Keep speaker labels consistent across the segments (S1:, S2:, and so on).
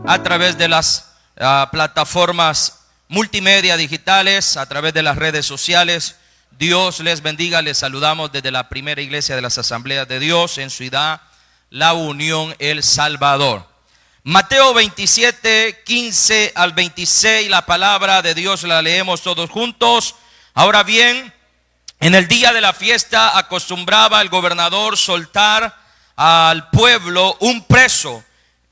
S1: a través de las plataformas multimedia digitales, a través de las redes sociales. Dios les bendiga. Les saludamos desde la primera iglesia de las Asambleas de Dios en Ciudad La Unión, El Salvador. Mateo 27, 15 al 26, la palabra de Dios la leemos todos juntos. Ahora bien, en el día de la fiesta acostumbraba el gobernador soltar al pueblo un preso,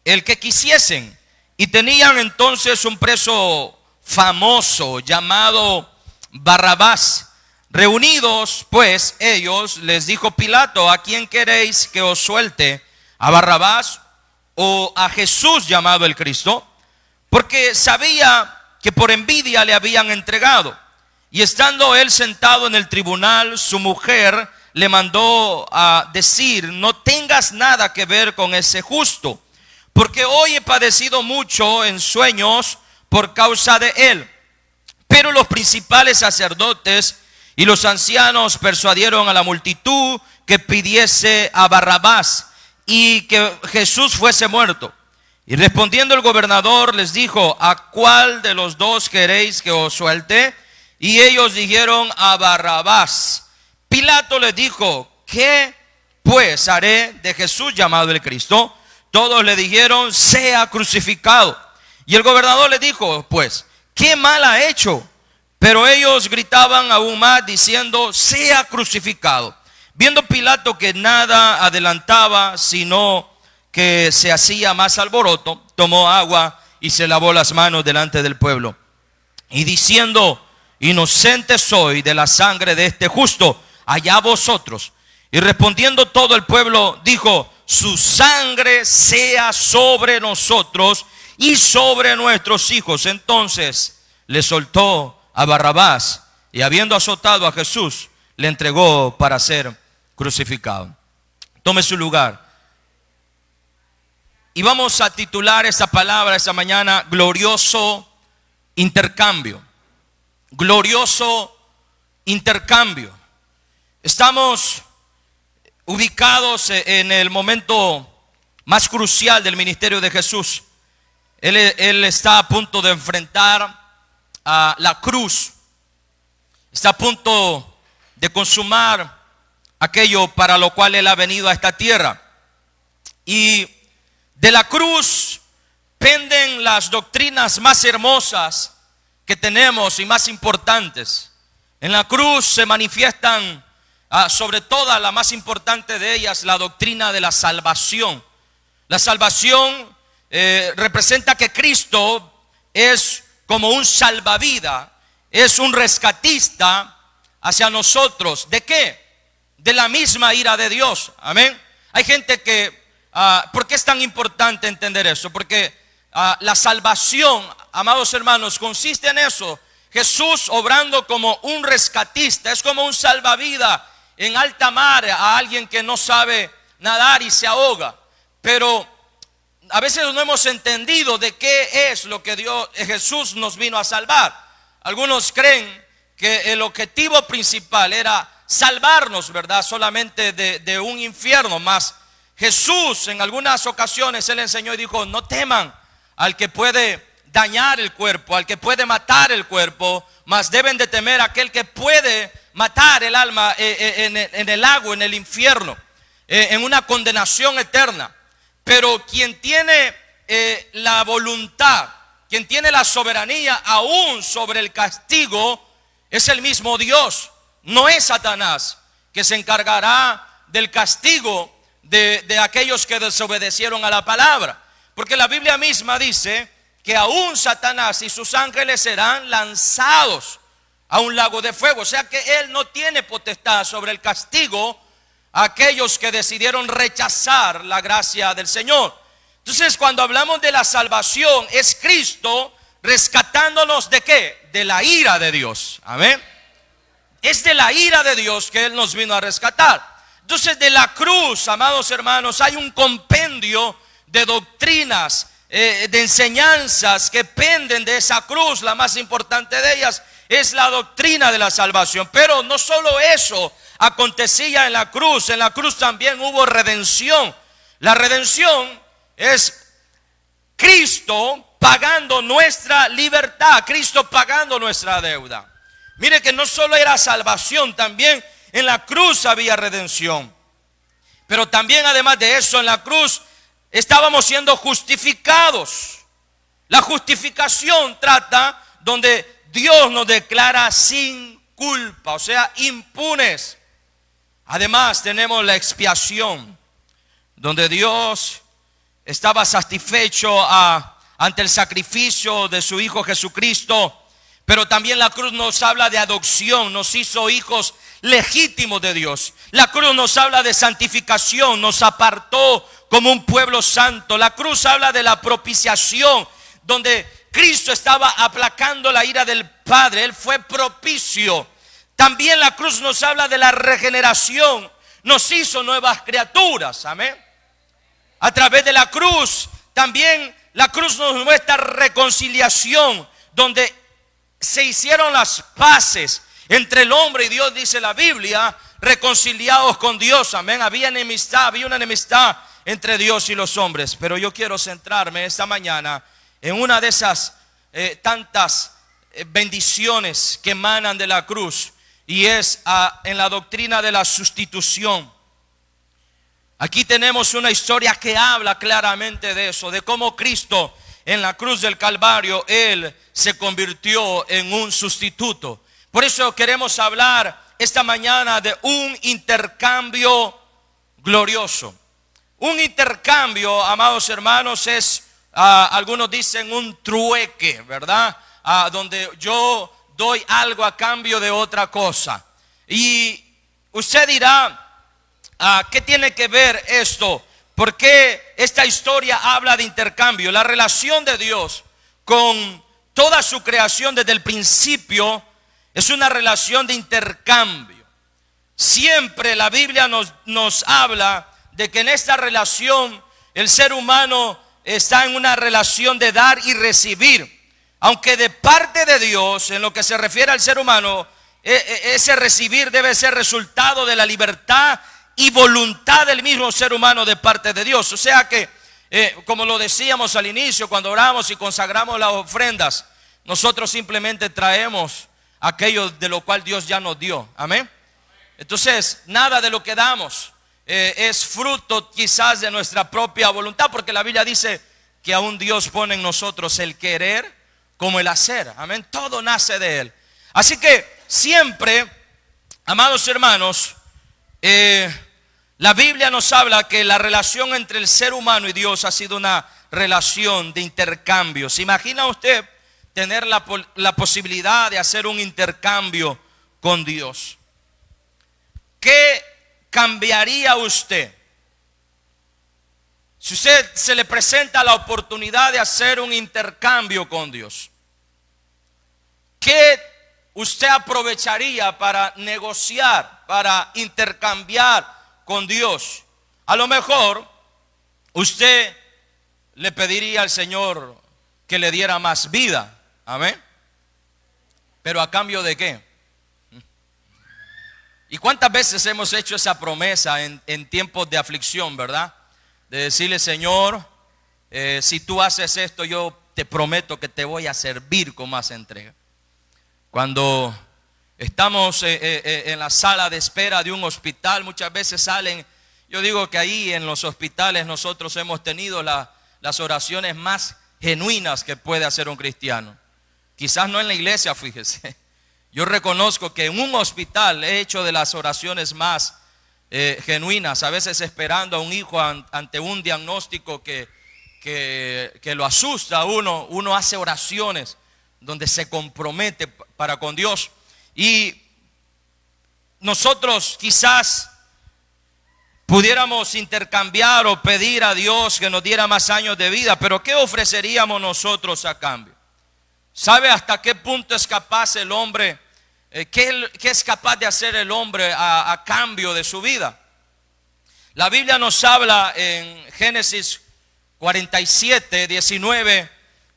S1: el que quisiesen, y tenían entonces un preso famoso llamado Barrabás. Reunidos pues ellos, les dijo Pilato: ¿a quién queréis que os suelte? ¿A Barrabás o a Jesús llamado el Cristo? Porque sabía que por envidia le habían entregado. Y estando él sentado en el tribunal, su mujer le mandó a decir: no tengas nada que ver con ese justo, porque hoy he padecido mucho en sueños por causa de él. Pero los principales sacerdotes y los ancianos persuadieron a la multitud que pidiese a Barrabás y que Jesús fuese muerto. Y respondiendo el gobernador les dijo: ¿a cuál de los dos queréis que os suelte? Y ellos dijeron: a Barrabás. Pilato les dijo: ¿qué pues haré de Jesús llamado el Cristo? Todos le dijeron: sea crucificado. Y el gobernador le dijo: pues, ¿qué mal ha hecho? Pero ellos gritaban aún más diciendo: sea crucificado. Viendo Pilato que nada adelantaba, sino que se hacía más alboroto, tomó agua y se lavó las manos delante del pueblo. Y diciendo: inocente soy de la sangre de este justo, allá vosotros. Y respondiendo todo el pueblo dijo: su sangre sea sobre nosotros y sobre nuestros hijos. Entonces le soltó a Barrabás, y habiendo azotado a Jesús, le entregó para ser crucificado. Tome su lugar. Y vamos a titular esta palabra esta mañana: glorioso intercambio. Glorioso intercambio. Estamos ubicados en el momento más crucial del ministerio de Jesús. Él está a punto de enfrentar a la cruz. Está a punto de consumar aquello para lo cual Él ha venido a esta tierra. Y de la cruz penden las doctrinas más hermosas que tenemos y más importantes. En la cruz se manifiestan sobre todas, la más importante de ellas, la doctrina de la salvación. La salvación representa que Cristo es como un salvavidas, es un rescatista hacia nosotros. ¿De qué? De la misma ira de Dios. Amén. Hay gente que, ¿por qué es tan importante entender eso? Porque la salvación, amados hermanos, consiste en eso. Jesús obrando como un rescatista, es como un salvavidas en alta mar a alguien que no sabe nadar y se ahoga. Pero a veces no hemos entendido de qué es lo que Jesús nos vino a salvar. Algunos creen que el objetivo principal era salvarnos, ¿verdad? Solamente de un infierno. Más Jesús en algunas ocasiones Él enseñó y dijo: no teman al que puede dañar el cuerpo, al que puede matar el cuerpo, mas deben de temer a aquel que puede matar el alma en el lago, en el infierno, en una condenación eterna. Pero quien tiene la voluntad, quien tiene la soberanía aún sobre el castigo, es el mismo Dios. No es Satanás, que se encargará del castigo de aquellos que desobedecieron a la palabra. Porque la Biblia misma dice que aún Satanás y sus ángeles serán lanzados a un lago de fuego. O sea que Él no tiene potestad sobre el castigo a aquellos que decidieron rechazar la gracia del Señor. Entonces, cuando hablamos de la salvación, es Cristo rescatándonos ¿de qué? De la ira de Dios. Amén. Es de la ira de Dios que Él nos vino a rescatar. Entonces, de la cruz, amados hermanos, hay un compendio de doctrinas, de enseñanzas que penden de esa cruz. La más importante de ellas es la doctrina de la salvación. Pero no solo eso acontecía en la cruz también hubo redención. La redención es Cristo pagando nuestra libertad, Cristo pagando nuestra deuda. Mire que no solo era salvación, también en la cruz había redención. Pero también además de eso, en la cruz estábamos siendo justificados. La justificación trata donde Dios nos declara sin culpa, o sea, impunes. Además tenemos la expiación, donde Dios estaba satisfecho ante el sacrificio de su Hijo Jesucristo. Pero también la cruz nos habla de adopción, nos hizo hijos legítimos de Dios. La cruz nos habla de santificación, nos apartó como un pueblo santo. La cruz habla de la propiciación, donde Cristo estaba aplacando la ira del Padre. Él fue propicio. También la cruz nos habla de la regeneración, nos hizo nuevas criaturas, amén. A través de la cruz, también la cruz nos muestra reconciliación, donde se hicieron las paces entre el hombre y Dios, dice la Biblia, reconciliados con Dios, amén. Había enemistad, había una enemistad entre Dios y los hombres. Pero yo quiero centrarme esta mañana en una de esas tantas bendiciones que emanan de la cruz, y es en la doctrina de la sustitución. Aquí tenemos una historia que habla claramente de eso, de cómo Cristo en la cruz del Calvario, Él se convirtió en un sustituto. Por eso queremos hablar esta mañana de un intercambio glorioso. Un intercambio, amados hermanos, es, algunos dicen un trueque, ¿verdad? Donde yo doy algo a cambio de otra cosa. Y usted dirá, ¿qué tiene que ver esto? ¿Por qué esta historia habla de intercambio? La relación de Dios con toda su creación desde el principio es una relación de intercambio. Siempre la Biblia nos habla de que en esta relación el ser humano está en una relación de dar y recibir. Aunque de parte de Dios, en lo que se refiere al ser humano, ese recibir debe ser resultado de la libertad y voluntad del mismo ser humano de parte de Dios. O sea que, como lo decíamos al inicio, cuando oramos y consagramos las ofrendas, nosotros simplemente traemos aquello de lo cual Dios ya nos dio. Amén. Entonces, nada de lo que damos es fruto quizás de nuestra propia voluntad, porque la Biblia dice que aún Dios pone en nosotros el querer como el hacer. Amén. Todo nace de Él. Así que siempre, amados hermanos, la Biblia nos habla que la relación entre el ser humano y Dios ha sido una relación de intercambio. ¿Se imagina usted tener la posibilidad de hacer un intercambio con Dios? ¿Qué cambiaría usted si usted se le presenta la oportunidad de hacer un intercambio con Dios? ¿Qué usted aprovecharía para negociar, para intercambiar con Dios? A lo mejor usted le pediría al Señor que le diera más vida. Amén. Pero ¿a cambio de qué? ¿Y cuántas veces hemos hecho esa promesa en tiempos de aflicción, verdad? De decirle, Señor, si tú haces esto, yo te prometo que te voy a servir con más entrega. Cuando estamos en la sala de espera de un hospital, muchas veces salen, yo digo que ahí en los hospitales nosotros hemos tenido las oraciones más genuinas que puede hacer un cristiano. Quizás no en la iglesia, fíjese. Yo reconozco que en un hospital he hecho de las oraciones más genuinas, a veces esperando a un hijo ante un diagnóstico que lo asusta a uno. Uno hace oraciones donde se compromete para con Dios. Y nosotros quizás pudiéramos intercambiar o pedir a Dios que nos diera más años de vida, pero ¿qué ofreceríamos nosotros a cambio? ¿Sabe hasta qué punto es capaz el hombre? ¿Qué es capaz de hacer el hombre a cambio de su vida? La Biblia nos habla en Génesis 47, 19,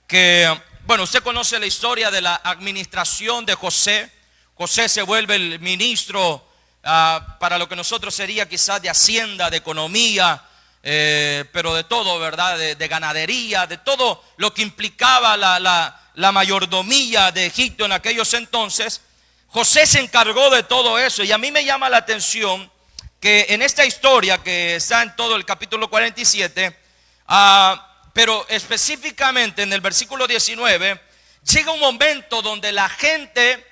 S1: que, bueno, usted conoce la historia de la administración de José. José se vuelve el ministro para lo que nosotros sería quizás de hacienda, de economía, pero de todo, ¿verdad? De ganadería, de todo lo que implicaba la mayordomía de Egipto en aquellos entonces. José se encargó de todo eso, y a mí me llama la atención que en esta historia que está en todo el capítulo 47, pero específicamente en el versículo 19, llega un momento donde la gente,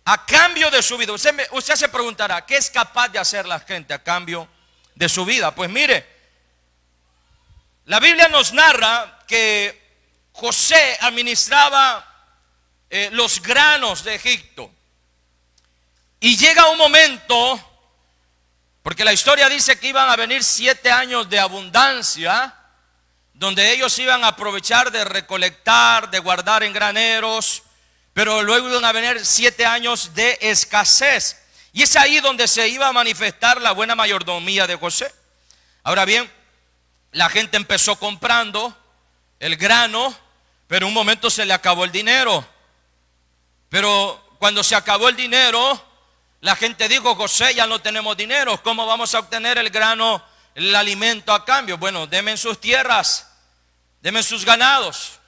S1: a cambio de su vida, usted se preguntará, ¿qué es capaz de hacer la gente a cambio de su vida? Pues mire, la Biblia nos narra que José administraba los granos de Egipto. Y llega un momento, porque la historia dice que iban a venir 7 años de abundancia, donde ellos iban a aprovechar de recolectar, de guardar en graneros, pero luego iban a venir 7 años de escasez. Y es ahí donde se iba a manifestar la buena mayordomía de José. Ahora bien, la gente empezó comprando el grano, pero en un momento se le acabó el dinero. Pero cuando se acabó el dinero, la gente dijo: José, ya no tenemos dinero, ¿cómo vamos a obtener el grano, el alimento a cambio? Bueno, denme sus tierras, denme sus ganados.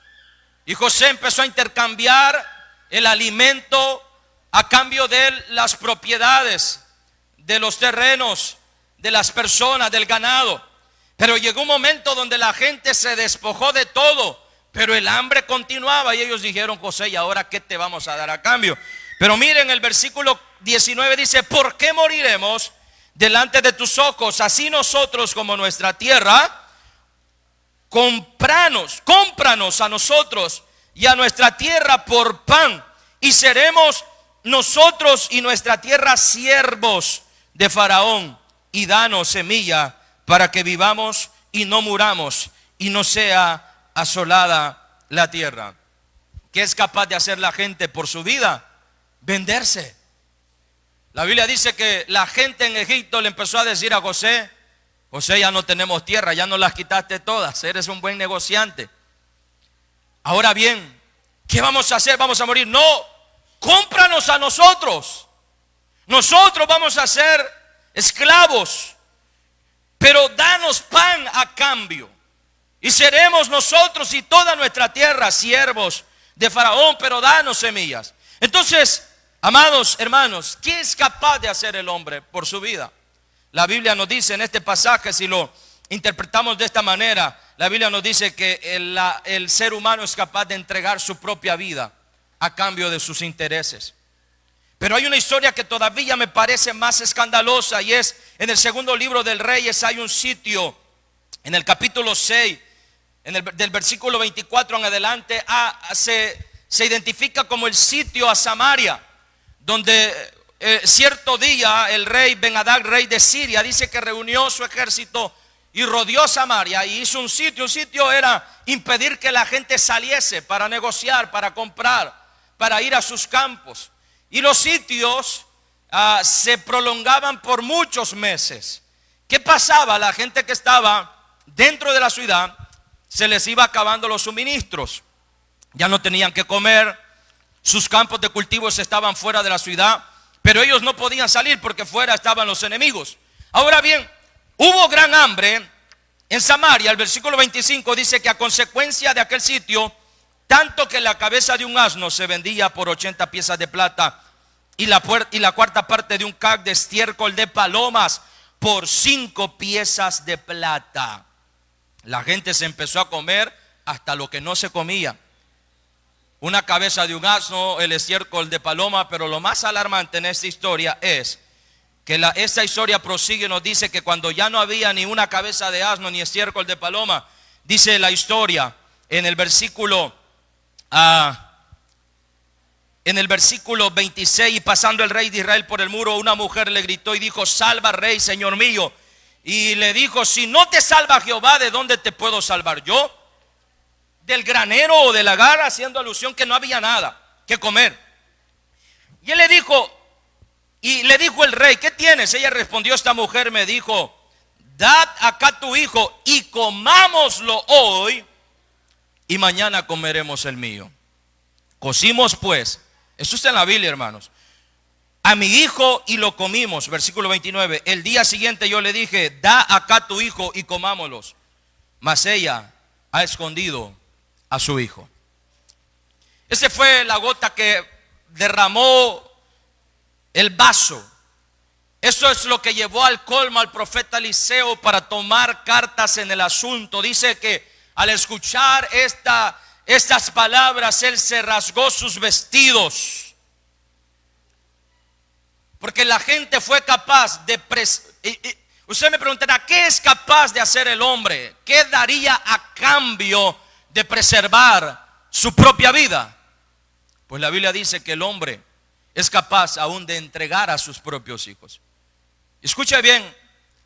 S1: Y José empezó a intercambiar el alimento a cambio de las propiedades, de los terrenos, de las personas, del ganado. Pero llegó un momento donde la gente se despojó de todo, pero el hambre continuaba, y ellos dijeron: José, ¿y ahora qué te vamos a dar a cambio? Pero miren, el versículo 19 dice: ¿por qué moriremos delante de tus ojos? Así nosotros como nuestra tierra, cómpranos a nosotros y a nuestra tierra por pan, y seremos nosotros y nuestra tierra siervos de Faraón, y danos semilla para que vivamos y no muramos, y no sea asolada la tierra. ¿Qué es capaz de hacer la gente por su vida? Venderse. La Biblia dice que la gente en Egipto le empezó a decir a José: José, ya no tenemos tierra, ya nos las quitaste todas, eres un buen negociante. Ahora bien, ¿qué vamos a hacer? ¿Vamos a morir? No, cómpranos a nosotros. Nosotros vamos a ser esclavos, pero danos pan a cambio, y seremos nosotros y toda nuestra tierra siervos de Faraón, pero danos semillas. Entonces, amados hermanos, ¿qué es capaz de hacer el hombre por su vida? La Biblia nos dice en este pasaje, si lo interpretamos de esta manera, la Biblia nos dice que el ser humano es capaz de entregar su propia vida a cambio de sus intereses. Pero hay una historia que todavía me parece más escandalosa, y es en el segundo libro del Reyes. Hay un sitio en el capítulo 6, del versículo 24 en adelante, se identifica como el sitio a Samaria, donde cierto día el rey Ben-Hadad, rey de Siria, dice que reunió su ejército y rodeó Samaria y hizo un sitio. Un sitio era impedir que la gente saliese para negociar, para comprar, para ir a sus campos. Y los sitios se prolongaban por muchos meses. ¿Qué pasaba? La gente que estaba dentro de la ciudad, se les iba acabando los suministros. Ya no tenían que comer, sus campos de cultivos estaban fuera de la ciudad, pero ellos no podían salir porque fuera estaban los enemigos. Ahora bien, hubo gran hambre en Samaria. El versículo 25 dice que a consecuencia de aquel sitio, tanto que la cabeza de un asno se vendía por 80 piezas de plata, y la cuarta parte de un cac de estiércol de palomas por 5 piezas de plata. La gente se empezó a comer hasta lo que no se comía. Una cabeza de un asno, el estiércol de paloma. Pero lo más alarmante en esta historia es que esta historia prosigue y nos dice que cuando ya no había ni una cabeza de asno ni estiércol de paloma, dice la historia en el versículo 26: y pasando el rey de Israel por el muro, una mujer le gritó y dijo: salva, rey, señor mío. Y le dijo: si no te salva Jehová, ¿de dónde te puedo salvar yo? ¿Del granero o del lagar? Haciendo alusión que no había nada que comer. Y él le dijo el rey: ¿qué tienes? Ella respondió: esta mujer me dijo: dad acá tu hijo y comámoslo hoy, y mañana comeremos el mío. Cocimos pues, eso está en la Biblia, hermanos, a mi hijo y lo comimos. Versículo 29. El día siguiente yo le dije, da acá tu hijo y comámoslos. Mas ella ha escondido a su hijo. Esa fue la gota que derramó el vaso. Eso es lo que llevó al colmo al profeta Eliseo para tomar cartas en el asunto. Dice que al escuchar estas palabras, él se rasgó sus vestidos. Porque la gente fue capaz de... Usted me preguntará, ¿qué es capaz de hacer el hombre? ¿Qué daría a cambio de preservar su propia vida? Pues la Biblia dice que el hombre es capaz aún de entregar a sus propios hijos. Escuche bien,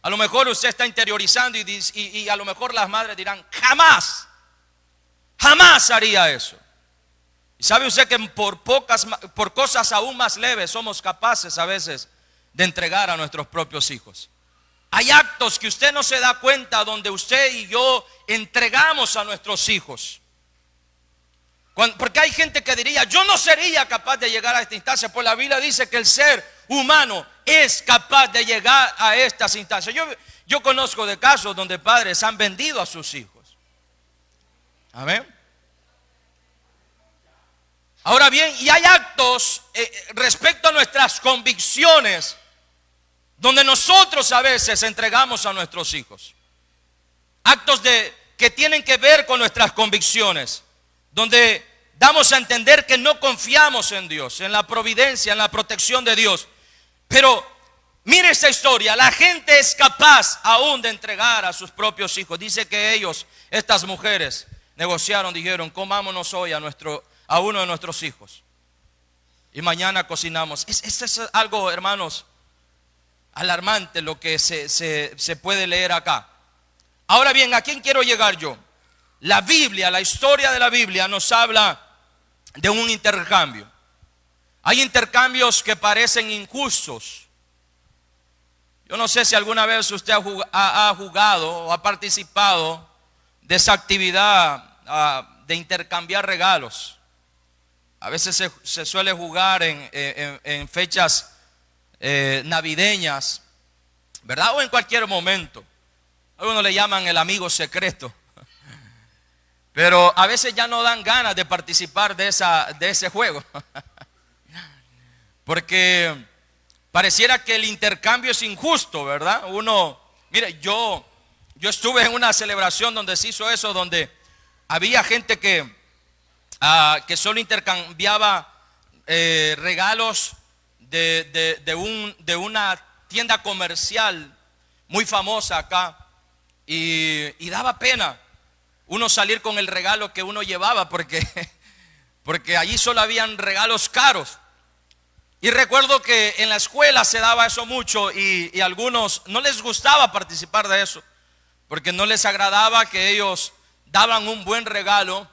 S1: a lo mejor usted está interiorizando y a lo mejor las madres dirán, jamás haría eso. Y sabe usted que por cosas aún más leves somos capaces a veces de entregar a nuestros propios hijos. Hay actos que usted no se da cuenta donde usted y yo entregamos a nuestros hijos. Porque hay gente que diría, yo no sería capaz de llegar a esta instancia. Pues la Biblia dice que el ser humano es capaz de llegar a estas instancias. Yo conozco de casos donde padres han vendido a sus hijos. Amén. Ahora bien, y hay actos respecto a nuestras convicciones donde nosotros a veces entregamos a nuestros hijos. Actos que tienen que ver con nuestras convicciones, donde damos a entender que no confiamos en Dios, en la providencia, en la protección de Dios. Pero mire esta historia, la gente es capaz aún de entregar a sus propios hijos. Dice que ellos, estas mujeres, negociaron, dijeron, comámonos hoy a uno de nuestros hijos y mañana cocinamos. Es algo, hermanos, alarmante lo que se puede leer acá. Ahora bien, ¿a quién quiero llegar yo? La Biblia, la historia de la Biblia nos habla de un intercambio. Hay intercambios que parecen injustos. Yo no sé si alguna vez usted ha jugado o ha participado de esa actividad de intercambiar regalos. A veces se suele jugar en fechas navideñas, ¿verdad? O en cualquier momento. Algunos le llaman el amigo secreto. Pero a veces ya no dan ganas de participar de ese juego. Porque pareciera que el intercambio es injusto, ¿verdad? Mire, yo estuve en una celebración donde se hizo eso, donde había gente que solo intercambiaba regalos de una tienda comercial muy famosa acá. Y daba pena uno salir con el regalo que uno llevaba porque allí solo habían regalos caros. Y recuerdo que en la escuela se daba eso mucho y a algunos no les gustaba participar de eso porque no les agradaba que ellos daban un buen regalo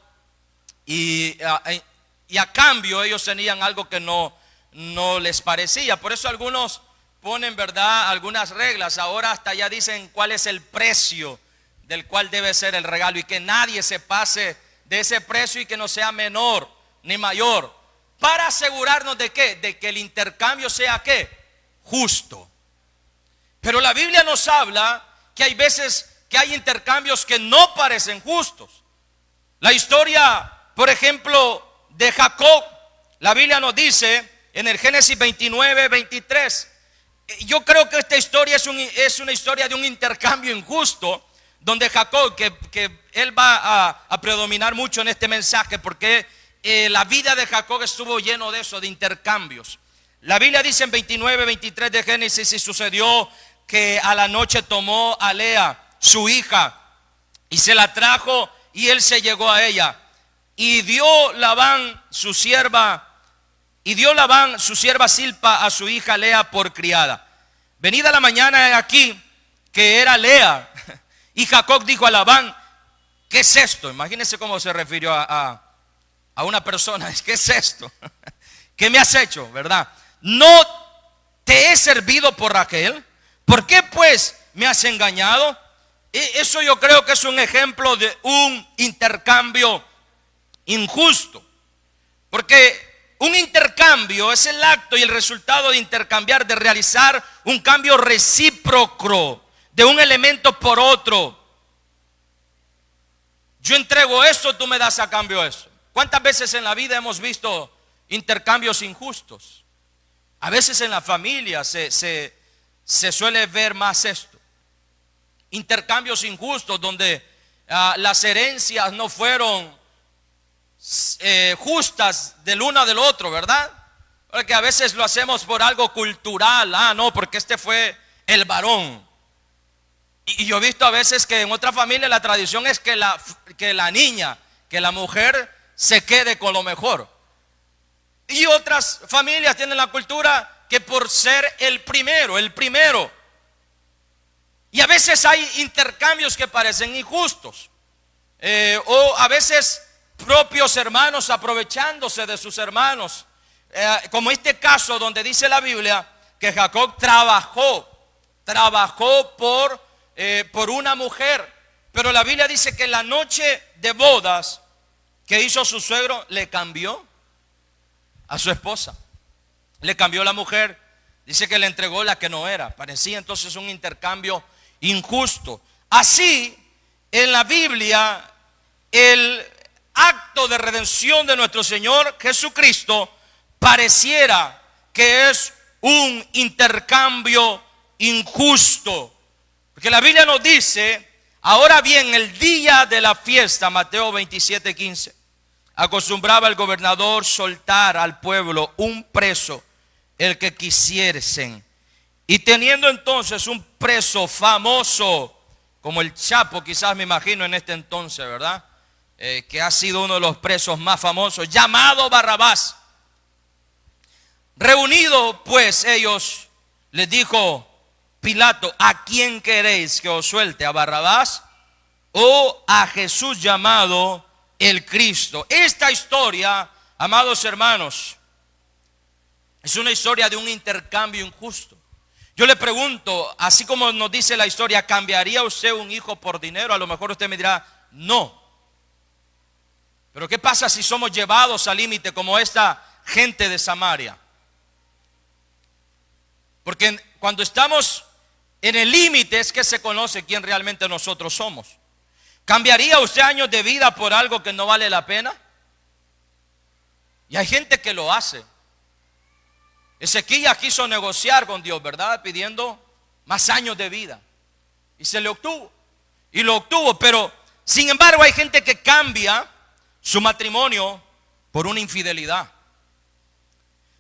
S1: y a cambio ellos tenían algo que no les parecía. Por eso algunos ponen, ¿verdad?, algunas reglas. Ahora hasta ya dicen cuál es el precio del cual debe ser el regalo y que nadie se pase de ese precio y que no sea menor ni mayor, para asegurarnos de ¿qué? De que el intercambio sea ¿qué? Justo. Pero la Biblia nos habla que hay veces que hay intercambios que no parecen justos. La historia, por ejemplo, de Jacob, la Biblia nos dice en el Génesis 29, 23. Yo creo que esta historia es una historia de un intercambio injusto, donde Jacob, que él va a predominar mucho en este mensaje, porque la vida de Jacob estuvo lleno de eso, de intercambios. La Biblia dice en 29, 23 de Génesis: y sucedió que a la noche tomó a Lea, su hija, y se la trajo, y él se llegó a ella. Y dio Labán su sierva Silpa a su hija Lea por criada. Venida la mañana, aquí que era Lea, y Jacob dijo a Labán: ¿qué es esto? Imagínense cómo se refirió a una persona. ¿Qué es esto? ¿Qué me has hecho? ¿Verdad? ¿No te he servido por Raquel? ¿Por qué pues me has engañado? Eso yo creo que es un ejemplo de un intercambio injusto. Porque un intercambio es el acto y el resultado de intercambiar, de realizar un cambio recíproco de un elemento por otro. Yo entrego esto, tú me das a cambio eso. ¿Cuántas veces en la vida hemos visto intercambios injustos? A veces en la familia se suele ver más esto. Intercambios injustos donde las herencias no fueron justas del uno del otro, ¿verdad? Porque a veces lo hacemos por algo cultural. No, porque este fue el varón. Y yo he visto a veces que en otra familia la tradición es que la niña, que la mujer se quede con lo mejor. Y otras familias tienen la cultura que por ser el primero. Y a veces hay intercambios que parecen injustos. O a veces propios hermanos aprovechándose de sus hermanos. Como este caso donde dice la Biblia que Jacob trabajó por una mujer. Pero la Biblia dice que la noche de bodas que hizo su suegro le cambió a su esposa. Le cambió la mujer. Dice que le entregó la que no era. Parecía entonces un intercambio injusto. Así, en la Biblia, el acto de redención de nuestro Señor Jesucristo pareciera que es un intercambio injusto. Porque la Biblia nos dice, ahora bien, el día de la fiesta, Mateo 27:15, acostumbraba el gobernador soltar al pueblo un preso, el que quisiesen. Y teniendo entonces un preso famoso, como el Chapo, quizás me imagino en este entonces, ¿verdad? Que ha sido uno de los presos más famosos, llamado Barrabás. Reunido pues ellos, les dijo Pilato: ¿a quién queréis que os suelte? ¿A Barrabás o a Jesús llamado el Cristo? Esta historia, amados hermanos, es una historia de un intercambio injusto. Yo le pregunto, así como nos dice la historia, ¿cambiaría usted un hijo por dinero? A lo mejor usted me dirá, no. Pero ¿qué pasa si somos llevados al límite como esta gente de Samaria? Porque cuando estamos en el límite es que se conoce quién realmente nosotros somos. ¿Cambiaría usted años de vida por algo que no vale la pena? Y hay gente que lo hace. Ezequías quiso negociar con Dios, ¿verdad? Pidiendo más años de vida. Y se le obtuvo. Y lo obtuvo. Pero sin embargo hay gente que cambia su matrimonio por una infidelidad.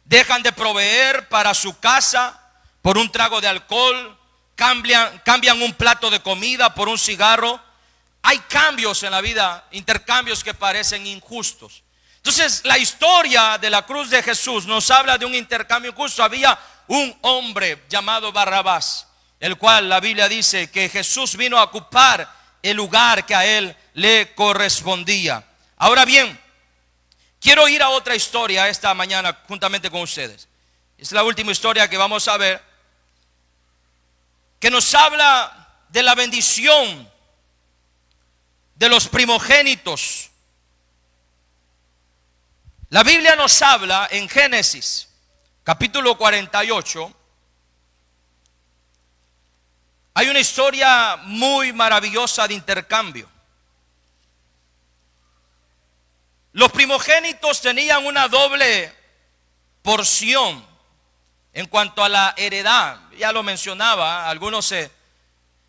S1: Dejan de proveer para su casa por un trago de alcohol. Cambian un plato de comida por un cigarro. Hay cambios en la vida, intercambios que parecen injustos. Entonces la historia de la cruz de Jesús nos habla de un intercambio injusto. Había un hombre llamado Barrabás, el cual la Biblia dice que Jesús vino a ocupar el lugar que a él le correspondía. Ahora bien, quiero ir a otra historia esta mañana juntamente con ustedes. Es la última historia que vamos a ver, que nos habla de la bendición de los primogénitos. La Biblia nos habla en Génesis capítulo 48. Hay una historia muy maravillosa de intercambio. Los primogénitos tenían una doble porción en cuanto a la heredad. Ya lo mencionaba, algunos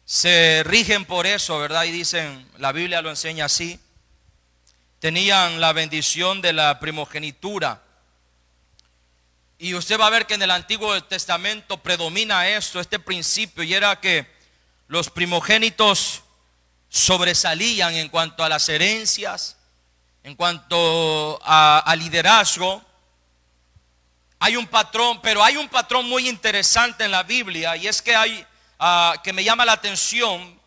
S1: se rigen por eso, ¿verdad? Y dicen, la Biblia lo enseña así. Tenían la bendición de la primogenitura. Y usted va a ver que en el Antiguo Testamento predomina este principio, y era que los primogénitos sobresalían en cuanto a las herencias, en cuanto a liderazgo. Hay un patrón, pero hay un patrón muy interesante en la Biblia, y es que que me llama la atención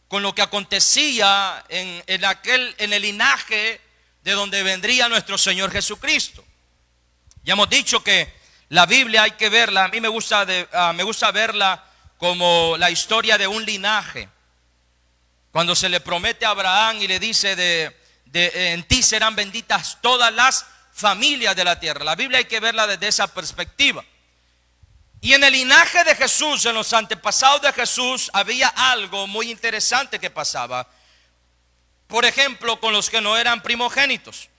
S1: con lo que acontecía en el linaje de donde vendría nuestro Señor Jesucristo. Ya hemos dicho que la Biblia hay que verla, a mí me gusta verla como la historia de un linaje. Cuando se le promete a Abraham y le dice en ti serán benditas todas las familias de la tierra. La Biblia hay que verla desde esa perspectiva. Y en el linaje de Jesús, en los antepasados de Jesús, había algo muy interesante que pasaba. Por ejemplo, con los que no eran primogénitos.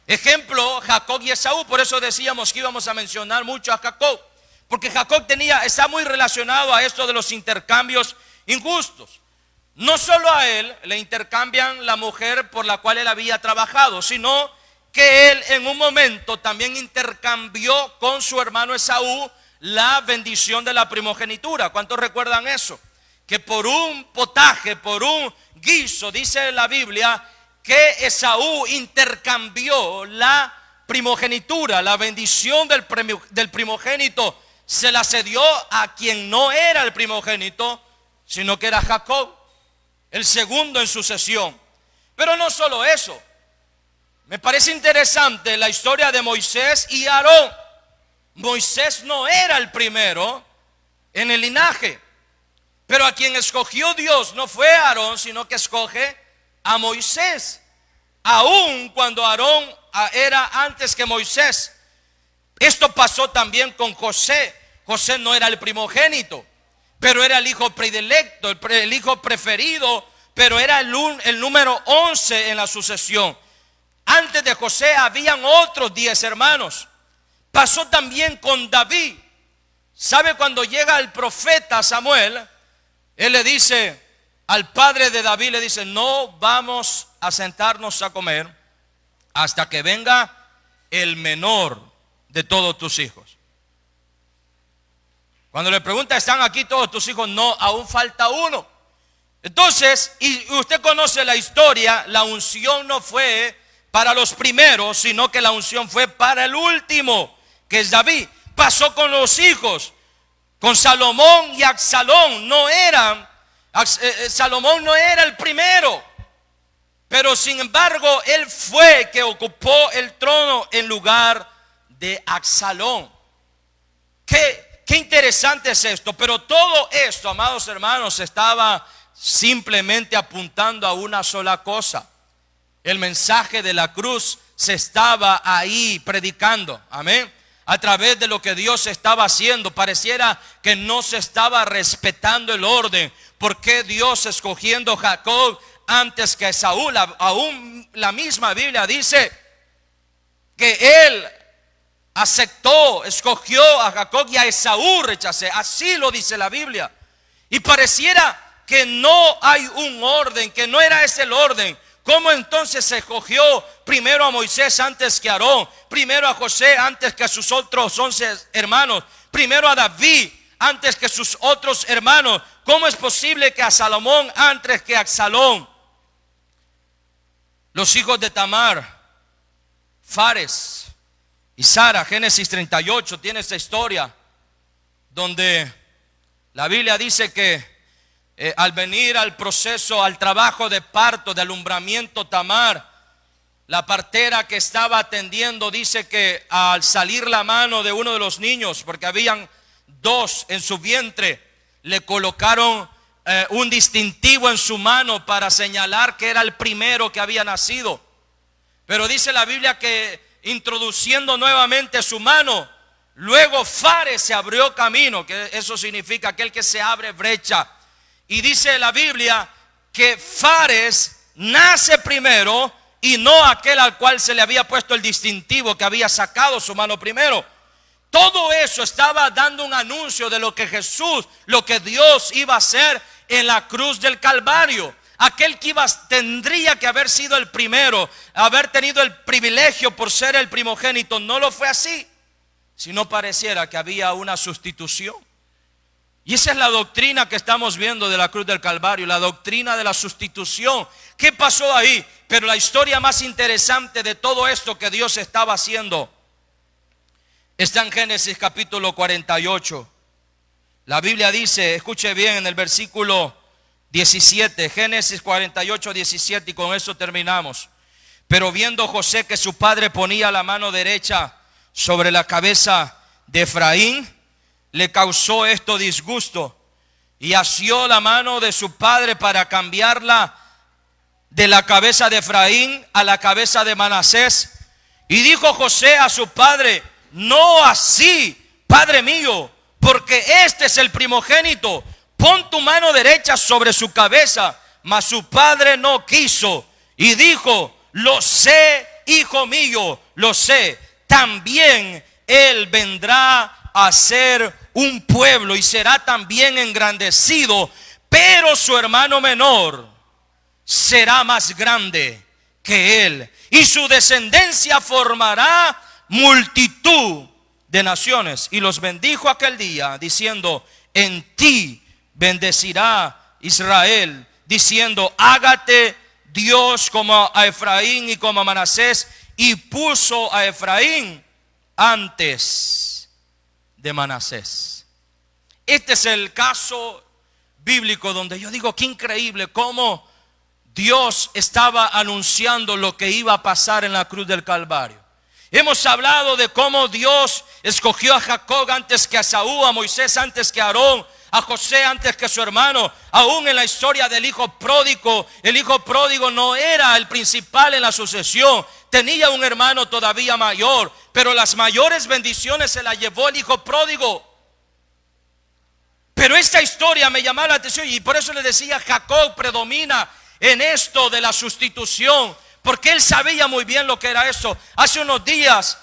S1: Ejemplo, Jacob y Esaú. Por eso decíamos que íbamos a mencionar mucho a Jacob, porque Jacob está muy relacionado a esto de los intercambios injustos. No solo a él le intercambian la mujer por la cual él había trabajado, sino que él en un momento también intercambió con su hermano Esaú la bendición de la primogenitura. ¿Cuántos recuerdan eso? Que por un potaje, por un guiso, dice la Biblia, que Esaú intercambió la primogenitura, la bendición del primogénito, se la cedió a quien no era el primogénito, sino que era Jacob, el segundo en sucesión. Pero no solo eso, me parece interesante la historia de Moisés y Aarón. Moisés no era el primero en el linaje, pero a quien escogió Dios no fue Aarón, sino que escoge a Moisés, aun cuando Aarón era antes que Moisés. Esto pasó también con José. José no era el primogénito, pero era el hijo predilecto, el hijo preferido, pero era el número 11 en la sucesión. Antes de José habían otros 10 hermanos. Pasó también con David. ¿Sabe? Cuando llega el profeta Samuel, él le dice al padre de David, le dice: no vamos a sentarnos a comer hasta que venga el menor de todos tus hijos. Cuando le pregunta: ¿están aquí todos tus hijos? No, aún falta uno. Entonces, y usted conoce la historia, la unción no fue para los primeros, sino que la unción fue para el último, que es David. Pasó con los hijos, con Salomón y Absalón. Salomón no era el primero, pero sin embargo él fue que ocupó el trono en lugar de Absalón. Qué interesante es esto. Pero todo esto, amados hermanos, estaba simplemente apuntando a una sola cosa. El mensaje de la cruz se estaba ahí predicando, amén, a través de lo que Dios estaba haciendo. Pareciera que no se estaba respetando el orden. ¿Por qué Dios escogiendo a Jacob antes que a Esaú? Aún la misma Biblia dice que él aceptó, escogió a Jacob y a Esaú rechacé. Así lo dice la Biblia. Y pareciera que no hay un orden, que no era ese el orden. ¿Cómo entonces se escogió primero a Moisés antes que a Aarón? Primero a José antes que a sus otros 11 hermanos. Primero a David antes que sus otros hermanos. ¿Cómo es posible que a Salomón antes que a Absalón? Los hijos de Tamar, Fares y Sara. Génesis 38 tiene esta historia donde la Biblia dice que al venir al proceso, al trabajo de parto, de alumbramiento, Tamar, la partera que estaba atendiendo, dice que al salir la mano de uno de los niños, porque habían 2 en su vientre, le colocaron un distintivo en su mano para señalar que era el primero que había nacido. Pero dice la Biblia que introduciendo nuevamente su mano, luego Fares se abrió camino, que eso significa aquel que se abre brecha. Y dice la Biblia que Fares nace primero y no aquel al cual se le había puesto el distintivo, que había sacado su mano primero. Todo eso estaba dando un anuncio de lo que Jesús, lo que Dios iba a hacer en la cruz del Calvario. Aquel que tendría que haber sido el primero, haber tenido el privilegio por ser el primogénito, no lo fue así, sino pareciera que había una sustitución. Y esa es la doctrina que estamos viendo de la cruz del Calvario, la doctrina de la sustitución. ¿Qué pasó ahí? Pero la historia más interesante de todo esto que Dios estaba haciendo está en Génesis capítulo 48. La Biblia dice, escuche bien, en el versículo 17, Génesis 48, 17, y con eso terminamos. Pero viendo José que su padre ponía la mano derecha sobre la cabeza de Efraín, le causó esto disgusto, y asió la mano de su padre para cambiarla de la cabeza de Efraín a la cabeza de Manasés, Y dijo José a su padre: no así, padre mío, porque este es el primogénito. Pon tu mano derecha sobre su cabeza. Mas su padre no quiso y dijo: lo sé, hijo mío, lo sé. También él vendrá a ser un pueblo y será también engrandecido, pero su hermano menor será más grande que él, y su descendencia formará multitud de naciones. Y los bendijo aquel día, diciendo: en ti bendecirá Israel, diciendo: hágate Dios como a Efraín y como a Manasés. Y puso a Efraín antes de Manasés. Este es el caso bíblico donde yo digo: qué increíble cómo Dios estaba anunciando lo que iba a pasar en la cruz del Calvario. Hemos hablado de cómo Dios escogió a Jacob antes que a Saúl, a Moisés antes que a Aarón, a José antes que su hermano. Aún en la historia del hijo pródigo, el hijo pródigo no era el principal en la sucesión. Tenía un hermano todavía mayor, pero las mayores bendiciones se las llevó el hijo pródigo. Pero esta historia me llamaba la atención, y por eso le decía: Jacob predomina en esto de la sustitución, porque él sabía muy bien lo que era eso. Hace unos días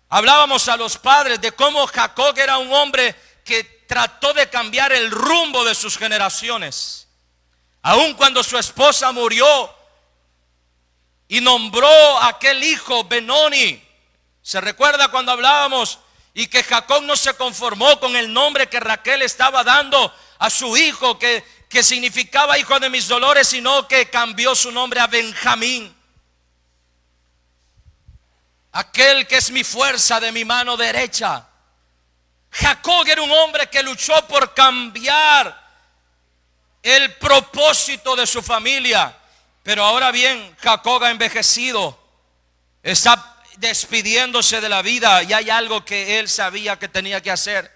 S1: hablábamos a los padres de cómo Jacob era un hombre que trató de cambiar el rumbo de sus generaciones. Aun cuando su esposa murió y nombró a aquel hijo Benoni, ¿se recuerda cuando hablábamos? Y que Jacob no se conformó con el nombre que Raquel estaba dando a su hijo, que significaba hijo de mis dolores, sino que cambió su nombre a Benjamín. Aquel que es mi fuerza, de mi mano derecha. Jacob era un hombre que luchó por cambiar el propósito de su familia. Pero ahora bien, Jacob ha envejecido, está despidiéndose de la vida, y hay algo que él sabía que tenía que hacer,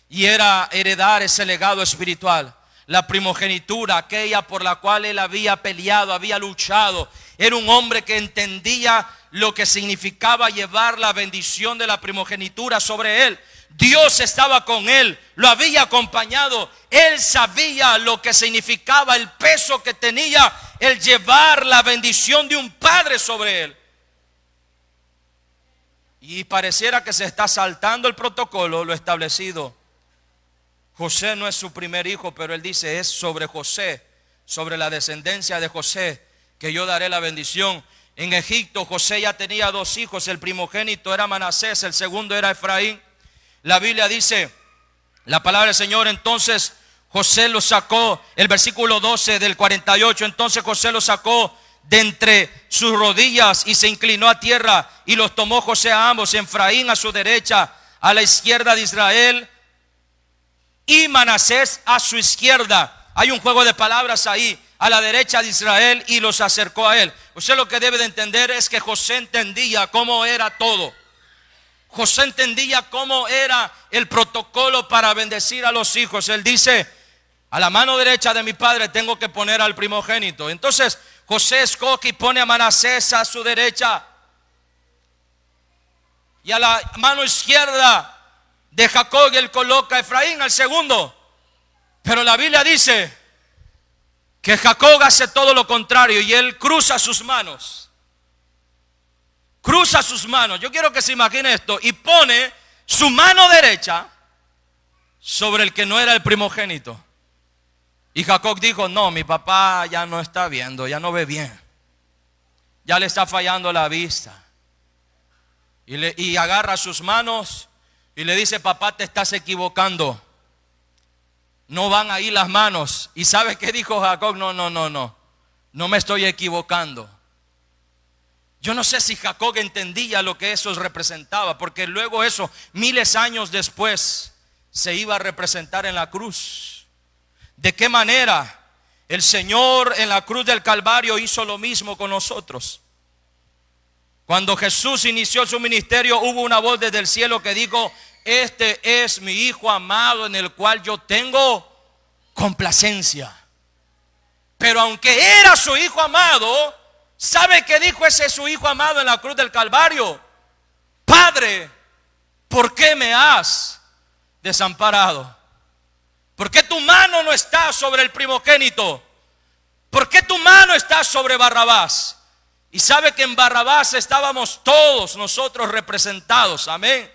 S1: y era heredar ese legado espiritual. La primogenitura, aquella por la cual él había peleado, había luchado. Era un hombre que entendía lo que significaba llevar la bendición de la primogenitura sobre él. Dios estaba con él, lo había acompañado. Él sabía lo que significaba, el peso que tenía el llevar la bendición de un padre sobre él. Y pareciera que se está saltando el protocolo, lo establecido. José no es su primer hijo, pero él dice: es sobre José, sobre la descendencia de José, que yo daré la bendición. En Egipto José ya tenía dos hijos. El primogénito era Manasés, el segundo era Efraín. La Biblia dice, la palabra del Señor: entonces José los sacó, el versículo 12 del 48, entonces José los sacó de entre sus rodillas y se inclinó a tierra, y los tomó José a ambos, Efraín a su derecha, a la izquierda de Israel, y Manasés a su izquierda. Hay un juego de palabras ahí, a la derecha de Israel, y los acercó a él. Usted lo que debe de entender es que José entendía cómo era todo. José entendía cómo era el protocolo para bendecir a los hijos. Él dice: a la mano derecha de mi padre tengo que poner al primogénito. Entonces José escoge y pone a Manasés a su derecha, y a la mano izquierda de Jacob él coloca a Efraín, al segundo. Pero la Biblia dice que Jacob hace todo lo contrario, y él cruza sus manos. Cruza sus manos. Yo quiero que se imagine esto. Y pone su mano derecha sobre el que no era el primogénito. Y Jacob dijo: no, mi papá ya no está viendo, ya no ve bien, ya le está fallando la vista. Y agarra sus manos y le dice: papá, te estás equivocando, no van ahí las manos. ¿Y sabe qué dijo Jacob? No me estoy equivocando. Yo no sé si Jacob entendía lo que eso representaba, porque luego eso, miles de años después, se iba a representar en la cruz. ¿De qué manera el Señor en la cruz del Calvario hizo lo mismo con nosotros? Cuando Jesús inició su ministerio, hubo una voz desde el cielo que dijo: este es mi Hijo amado, en el cual yo tengo complacencia. Pero aunque era su Hijo amado, ¿sabe qué dijo ese su Hijo amado en la cruz del Calvario? Padre, ¿por qué me has desamparado? ¿Por qué tu mano no está sobre el primogénito? ¿Por qué tu mano está sobre Barrabás? Y sabe que en Barrabás estábamos todos nosotros representados, amén.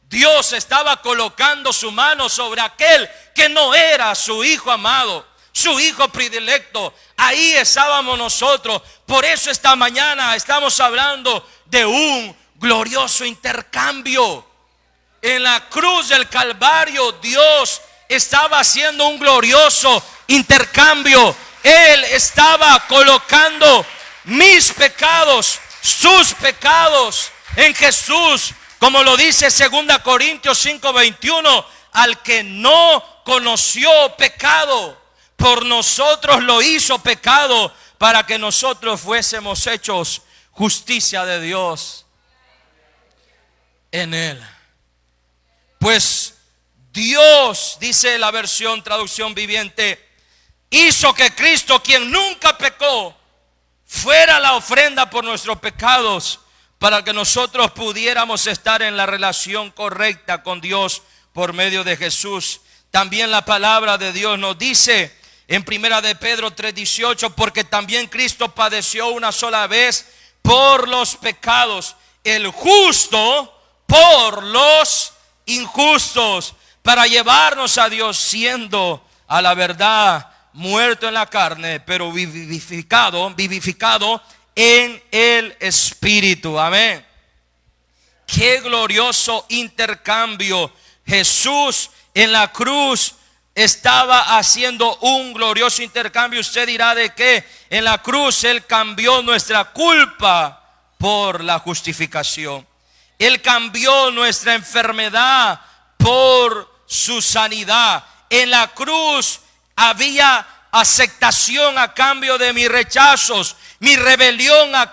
S1: Dios estaba colocando su mano sobre aquel que no era su hijo amado, su hijo predilecto. Ahí estábamos nosotros. Por eso esta mañana estamos hablando de un glorioso intercambio. En la cruz del Calvario Dios estaba haciendo un glorioso intercambio. Él estaba colocando mis pecados, sus pecados en Jesús, como lo dice 2 Corintios 5:21, al que no conoció pecado, por nosotros lo hizo pecado, para que nosotros fuésemos hechos justicia de Dios en él. Pues Dios, dice la versión traducción viviente, hizo que Cristo, quien nunca pecó, fuera la ofrenda por nuestros pecados, para que nosotros pudiéramos estar en la relación correcta con Dios por medio de Jesús. También la palabra de Dios nos dice en 1 de Pedro 3:18, porque también Cristo padeció una sola vez por los pecados, el justo por los injustos, para llevarnos a Dios, siendo a la verdad muerto en la carne, pero vivificado en el Espíritu. Amén. Qué glorioso intercambio. Jesús en la cruz estaba haciendo un glorioso intercambio. Usted dirá de qué. En la cruz Él cambió nuestra culpa por la justificación. Él cambió nuestra enfermedad por su sanidad. En la cruz había aceptación a cambio de mis rechazos, mi rebelión a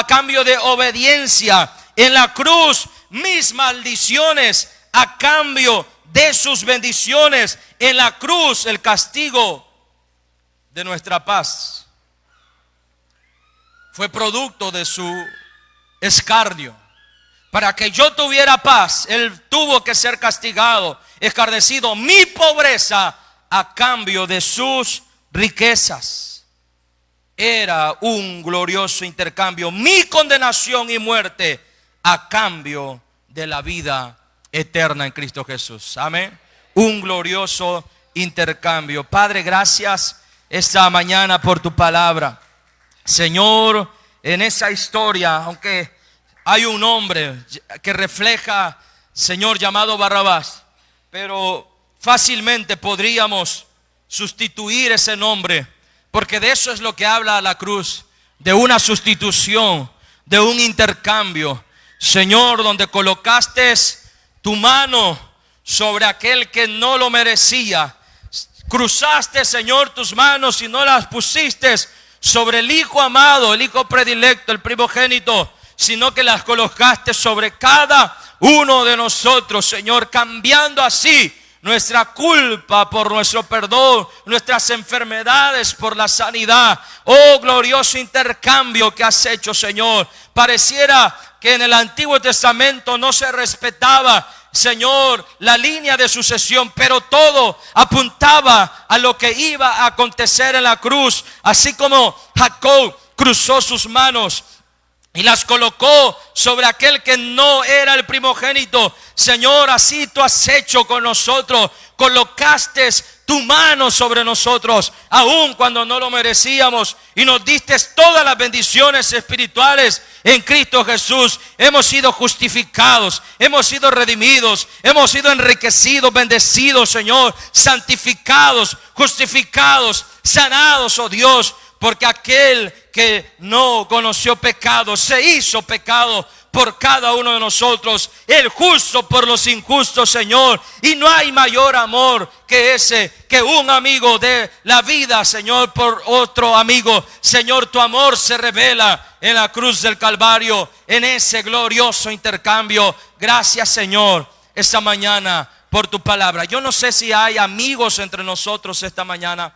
S1: cambio de obediencia. En la cruz mis maldiciones a cambio de sus bendiciones. En la cruz el castigo de nuestra paz fue producto de su escarnio. Para que yo tuviera paz, Él tuvo que ser castigado, escarnecido, mi pobreza a cambio de sus riquezas. Era un glorioso intercambio, mi condenación y muerte a cambio de la vida eterna en Cristo Jesús. Amén. Un glorioso intercambio. Padre, gracias esta mañana por tu palabra. Señor, en esa historia, aunque hay un hombre que refleja, Señor, llamado Barrabás, pero fácilmente podríamos sustituir ese nombre, porque de eso es lo que habla la cruz, de una sustitución, de un intercambio. Señor, donde colocaste tu mano sobre aquel que no lo merecía, cruzaste, Señor, tus manos y no las pusiste sobre el Hijo amado, el Hijo predilecto, el primogénito, sino que las colocaste sobre cada uno de nosotros, Señor, cambiando así nuestra culpa por nuestro perdón, nuestras enfermedades por la sanidad. Oh, glorioso intercambio que has hecho, Señor. Pareciera que en el Antiguo Testamento no se respetaba, Señor, la línea de sucesión, pero todo apuntaba a lo que iba a acontecer en la cruz. Así como Jacob cruzó sus manos y las colocó sobre aquel que no era el primogénito, Señor, así tú has hecho con nosotros. Colocaste tu mano sobre nosotros, aun cuando no lo merecíamos, y nos diste todas las bendiciones espirituales en Cristo Jesús. Hemos sido justificados, hemos sido redimidos, hemos sido enriquecidos, bendecidos, Señor, santificados, justificados, sanados, oh Dios. Porque aquel que no conoció pecado se hizo pecado por cada uno de nosotros, el justo por los injustos, Señor. Y no hay mayor amor que ese, que un amigo dé la vida, Señor, por otro amigo. Señor, tu amor se revela en la cruz del Calvario, en ese glorioso intercambio. Gracias, Señor, esta mañana por tu palabra. Yo no sé si hay amigos entre nosotros esta mañana.